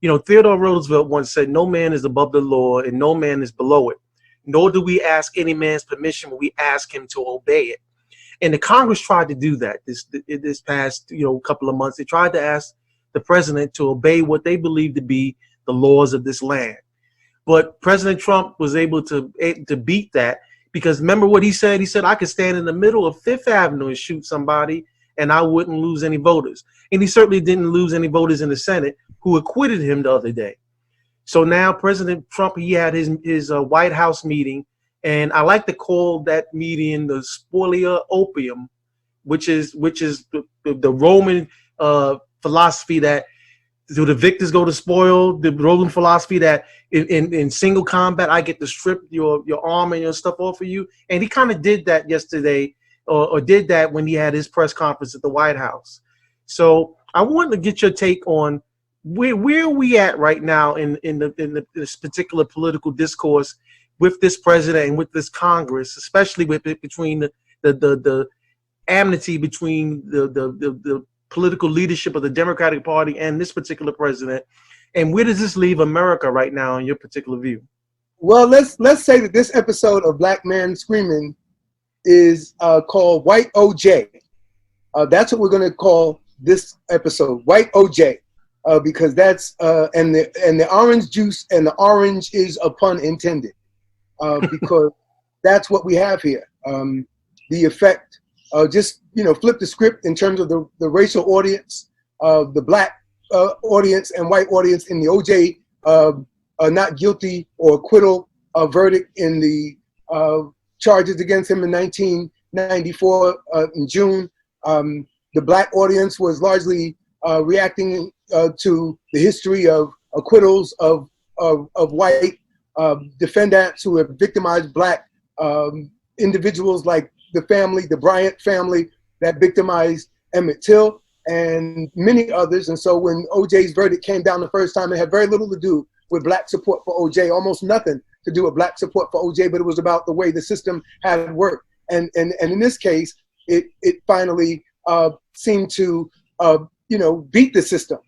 Theodore Roosevelt once said, "No man is above the law and no man is below it. Nor do we ask any man's permission when we ask him to obey it." And the Congress tried to do that this past couple of months. They tried to ask the president to obey what they believe to be the laws of this land. But President Trump was able to beat that, because remember what he said? He said, "I could stand in the middle of Fifth Avenue and shoot somebody and I wouldn't lose any voters." And he certainly didn't lose any voters in the Senate who acquitted him the other day. So now President Trump, he had his White House meeting, and I like to call that meeting the spolia opium, which is the Roman philosophy that do the victors go to spoil, the Roman philosophy that in single combat I get to strip your arm and your stuff off of you. And he kind of did that yesterday, or did that when he had his press conference at the White House. So I wanted to get your take on where are we at right now in this particular political discourse with this president and with this Congress, especially between the amity between the political leadership of the Democratic Party and this particular president, and where does this leave America right now in your particular view? Well, let's say that this episode of Black Man Screaming is called White OJ. That's what we're going to call this episode, White OJ, because that's and the orange juice, and the orange is a pun intended, because that's what we have here. The effect. Just flip the script in terms of the racial audience, the black audience and white audience in the OJ not guilty or acquittal verdict in the charges against him in 1994 in June. The black audience was largely reacting to the history of acquittals of white defendants who have victimized black individuals, like the Bryant family that victimized Emmett Till and many others. And so when OJ's verdict came down the first time, it had very little to do with black support for OJ, almost nothing to do with black support for OJ, but it was about the way the system had worked. And in this case, it finally seemed to beat the system,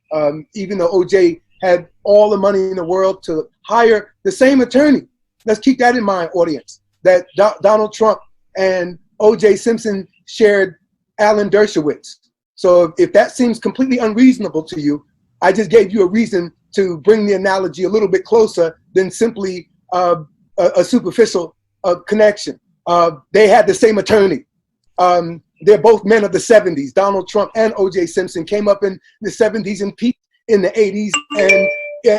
even though OJ had all the money in the world to hire the same attorney. Let's keep that in mind, audience, that Donald Trump and O.J. Simpson shared Alan Dershowitz. So if that seems completely unreasonable to you, I just gave you a reason to bring the analogy a little bit closer than simply a superficial connection. They had the same attorney. They're both men of the 70s. Donald Trump and O.J. Simpson came up in the 70s and peaked in the 80s,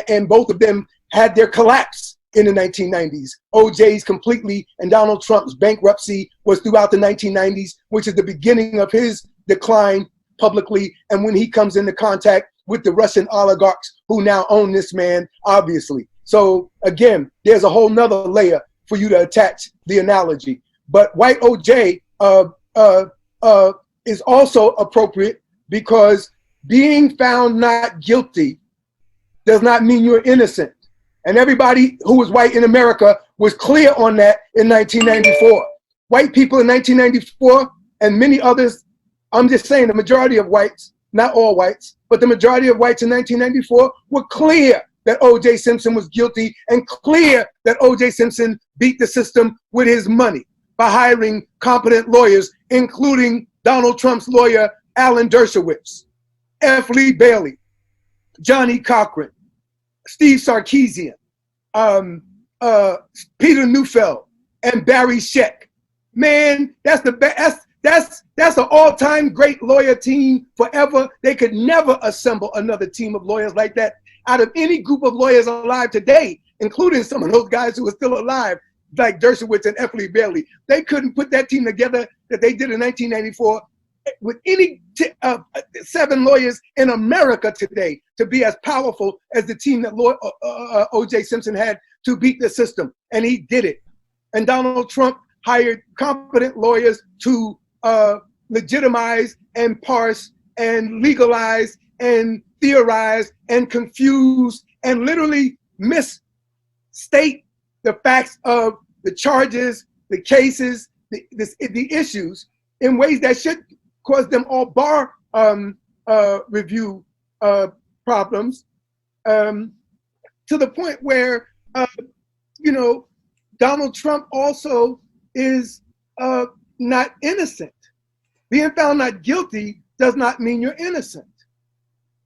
and both of them had their collapse in the 1990s. OJ's completely, and Donald Trump's bankruptcy was throughout the 1990s, which is the beginning of his decline publicly. And when he comes into contact with the Russian oligarchs who now own this man, obviously. So again, there's a whole nother layer for you to attach the analogy. But white OJ is also appropriate, because being found not guilty does not mean you're innocent. And everybody who was white in America was clear on that in 1994. White people in 1994 and many others, I'm just saying the majority of whites, not all whites, but the majority of whites in 1994 were clear that O.J. Simpson was guilty, and clear that O.J. Simpson beat the system with his money by hiring competent lawyers, including Donald Trump's lawyer, Alan Dershowitz, F. Lee Bailey, Johnny Cochran, Steve Sarkeesian, Peter Neufeld, and Barry Scheck. Man, that's an all-time great lawyer team forever. They could never assemble another team of lawyers like that out of any group of lawyers alive today, including some of those guys who are still alive, like Dershowitz and F. Lee Bailey. They couldn't put that team together that they did in 1994 with any 7 lawyers in America today to be as powerful as the team that O.J. Simpson had to beat the system. And he did it. And Donald Trump hired competent lawyers to legitimize and parse and legalize and theorize and confuse and literally misstate the facts of the charges, the cases, the issues in ways that should cause them all bar review problems. to the point where, you know, Donald Trump also is not innocent. Being found not guilty does not mean you're innocent.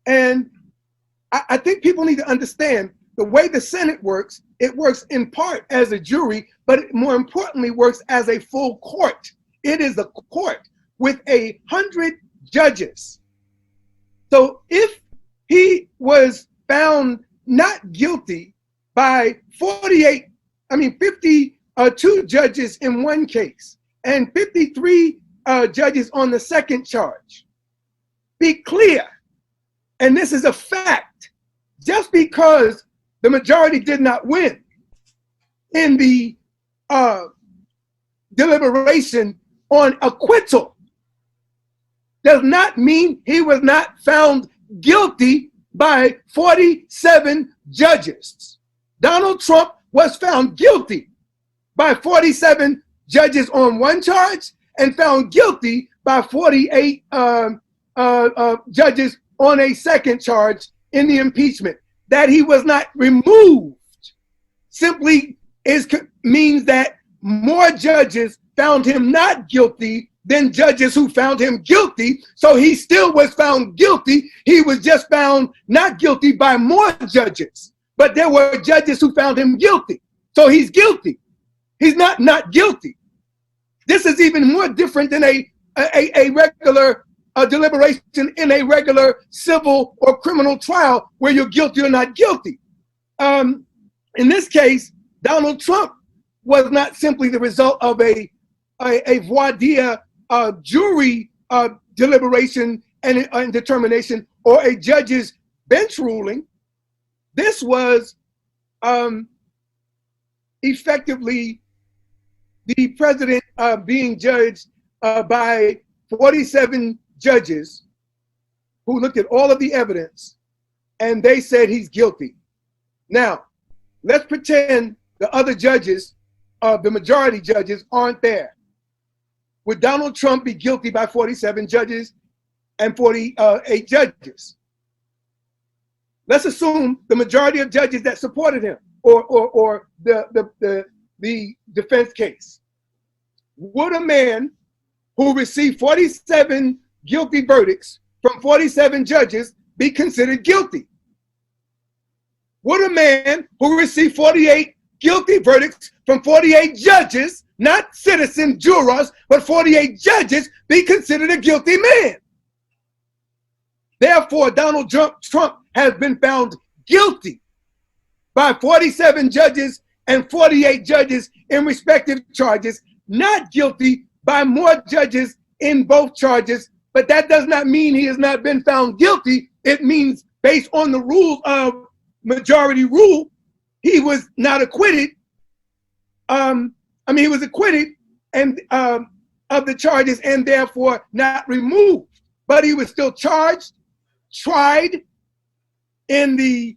And I think people need to understand the way the Senate works. It works in part as a jury, but it more importantly works as a full court. It is a court with 100 judges. So if he was found not guilty by 52 judges in one case and 53 judges on the second charge, be clear, and this is a fact, just because the majority did not win in the deliberation on acquittal does not mean he was not found guilty by 47 judges. Donald Trump was found guilty by 47 judges on one charge and found guilty by 48 judges on a second charge in the impeachment. That he was not removed simply means that more judges found him not guilty than judges who found him guilty. So he still was found guilty. He was just found not guilty by more judges. But there were judges who found him guilty. So he's guilty. He's not guilty. This is even more different than a regular deliberation in a regular civil or criminal trial where you're guilty or not guilty. In this case, Donald Trump was not simply the result of a voir dire jury deliberation and determination or a judge's bench ruling. This was effectively the president being judged by 47 judges who looked at all of the evidence and they said he's guilty. Now, let's pretend the other judges, the majority judges, aren't there. Would Donald Trump be guilty by 47 judges and 48 judges? Let's assume the majority of judges that supported him or the defense case. Would a man who received 47 guilty verdicts from 47 judges be considered guilty? Would a man who received 48 guilty verdicts from 48 judges, not citizen jurors, but 48 judges, be considered a guilty man? Therefore, Donald Trump has been found guilty by 47 judges and 48 judges in respective charges, not guilty by more judges in both charges. But that does not mean he has not been found guilty. It means based on the rules of majority rule, he was not acquitted. He was acquitted and of the charges and therefore not removed. But he was still charged, tried in the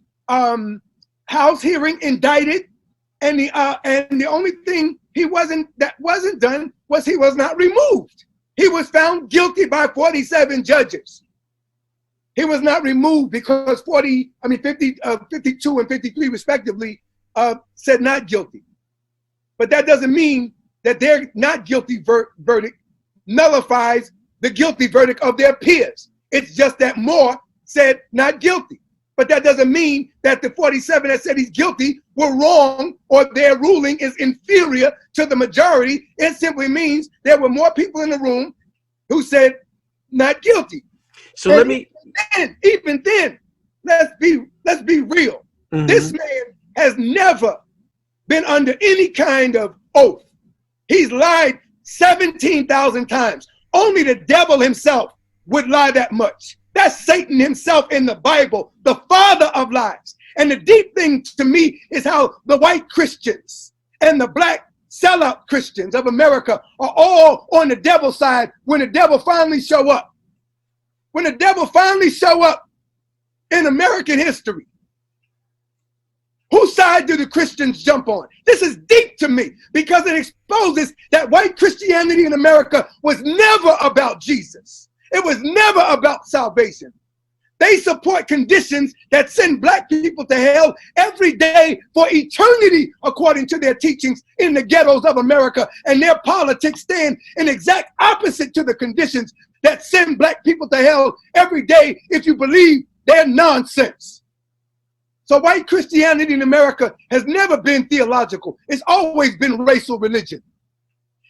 House hearing, indicted, and the only thing that wasn't done was he was not removed. He was found guilty by 47 judges. He was not removed because 52 and 53 respectively said not guilty. But that doesn't mean that their not guilty verdict nullifies the guilty verdict of their peers. It's just that more said not guilty. But that doesn't mean that the 47 that said he's guilty were wrong or their ruling is inferior to the majority. It simply means there were more people in the room who said not guilty. So and even then, let's be real. Mm-hmm. This man has never been under any kind of oath. He's lied 17,000 times. Only the devil himself would lie that much. That's Satan himself in the Bible, the father of lies. And the deep thing to me is how the white Christians and the black sellout Christians of America are all on the devil's side when the devil finally show up. When the devil finally show up in American history, whose side do the Christians jump on? This is deep to me because it exposes that white Christianity in America was never about Jesus. It was never about salvation. They support conditions that send black people to hell every day for eternity, according to their teachings in the ghettos of America. And their politics stand in exact opposite to the conditions that send black people to hell every day if you believe their nonsense. So white Christianity in America has never been theological. It's always been racial religion.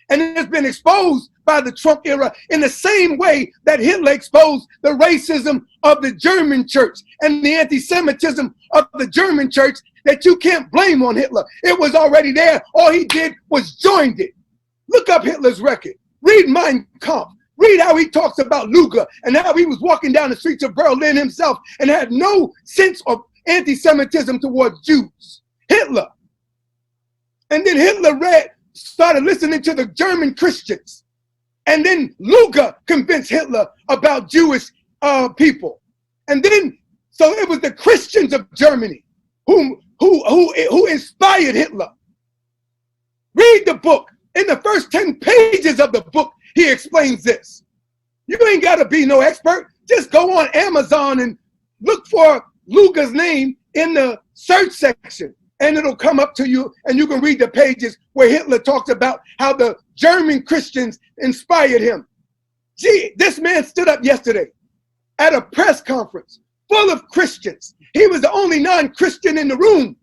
And it's been exposed by the Trump era in the same way that Hitler exposed the racism of the German church and the anti-Semitism of the German church that you can't blame on Hitler. It was already there. All he did was joined it. Look up Hitler's record. Read Mein Kampf. Read how he talks about Luger and how he was walking down the streets of Berlin himself and had no sense of anti-Semitism towards Jews. Hitler. And then Hitler started listening to the German Christians. And then Luger convinced Hitler about Jewish people. And then, so it was the Christians of Germany who inspired Hitler. Read the book. In the first 10 pages of the book, he explains this. You ain't got to be no expert. Just go on Amazon and look for Luger's name in the search section. And it'll come up to you and you can read the pages where Hitler talks about how the German Christians inspired him. Gee, this man stood up yesterday at a press conference full of Christians. He was the only non-Christian in the room.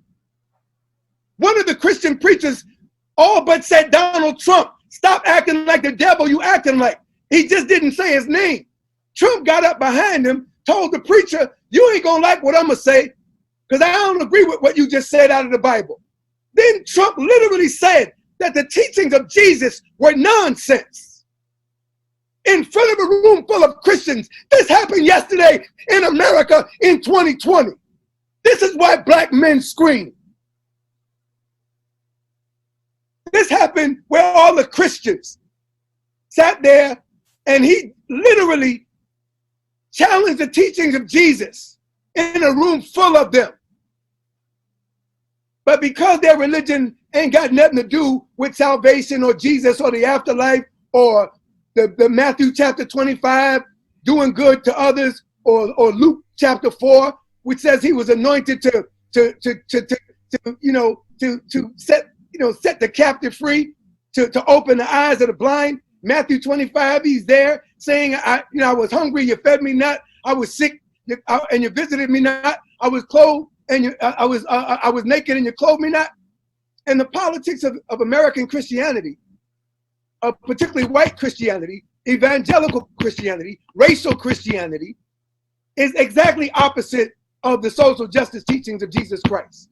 One of the Christian preachers all but said, Donald Trump, stop acting like the devil you acting like. He just didn't say his name. Trump got up behind him, told the preacher, you ain't gonna like what I'm gonna say, because I don't agree with what you just said out of the Bible. Then Trump literally said that the teachings of Jesus were nonsense. In front of a room full of Christians. This happened yesterday in America in 2020. This is why black men scream. This happened where all the Christians sat there and he literally challenged the teachings of Jesus in a room full of them. But because their religion ain't got nothing to do with salvation or Jesus or the afterlife or the Matthew chapter 25, doing good to others, or Luke chapter 4, which says he was anointed to set the captive free, to open the eyes of the blind. Matthew 25, he's there saying, I was hungry, you fed me not. I was sick, and you visited me not. I was clothed, and I was naked, and you clothed me not. And the politics of American Christianity, particularly white Christianity, evangelical Christianity, racial Christianity, is exactly opposite of the social justice teachings of Jesus Christ.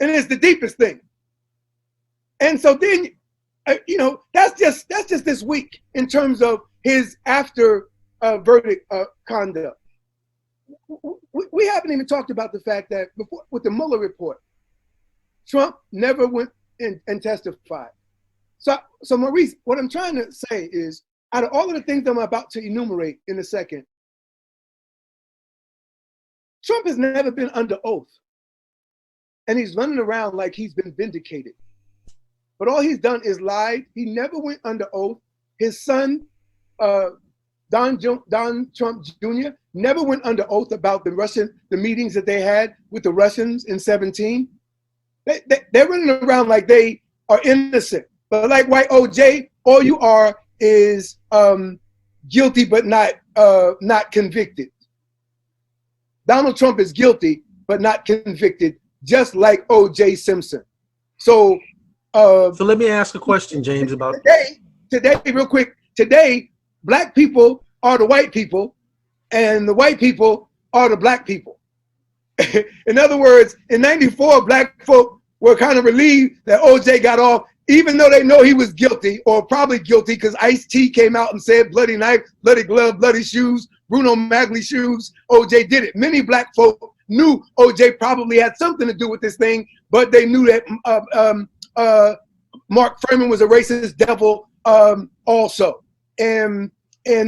And it's the deepest thing. And so then, that's just this week in terms of his after verdict conduct. We haven't even talked about the fact that before, with the Mueller report, Trump never went and testified. So Maurice, what I'm trying to say is, out of all of the things I'm about to enumerate in a second, Trump has never been under oath. And he's running around like he's been vindicated. But all he's done is lied. He never went under oath. His son, Don Trump Jr., never went under oath about the meetings that they had with the Russians in 2017. They're running around like they are innocent. But like white OJ, all you are is guilty but not convicted. Donald Trump is guilty but not convicted, just like O.J. Simpson. So let me ask a question, James, about today, real quick. Today, black people are the white people, and the white people are the black people. In other words, in '94, black folk were kind of relieved that O.J. got off, even though they know he was guilty, or probably guilty, because Ice-T came out and said bloody knife, bloody glove, bloody shoes, Bruno Magli shoes, O.J. did it. Many black folk knew O.J. probably had something to do with this thing, but they knew that Mark Furman was a racist devil also, and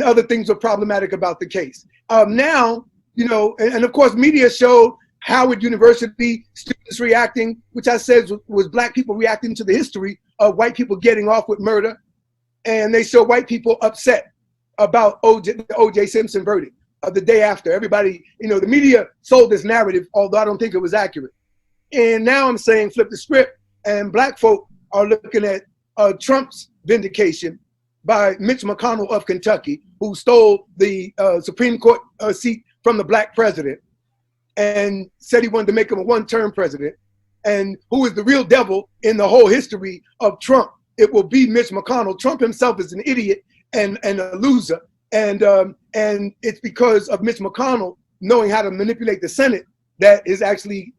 other things were problematic about the case. Now, and of course, media showed Howard University students reacting, which I said was black people reacting to the history of white people getting off with murder, and they show white people upset about the O.J. Simpson verdict. the day after. Everybody, the media sold this narrative, although I don't think it was accurate. And now I'm saying flip the script, and black folk are looking at Trump's vindication by Mitch McConnell of Kentucky, who stole the Supreme Court seat from the black president and said he wanted to make him a one-term president, and who is the real devil in the whole history of Trump. It will be Mitch McConnell. Trump himself is an idiot and a loser. And it's because of Mitch McConnell knowing how to manipulate the Senate that is actually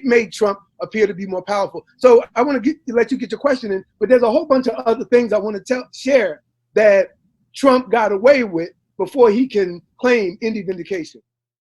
made Trump appear to be more powerful. So I want to let you get your question in, but there's a whole bunch of other things I want to share that Trump got away with before he can claim any vindication.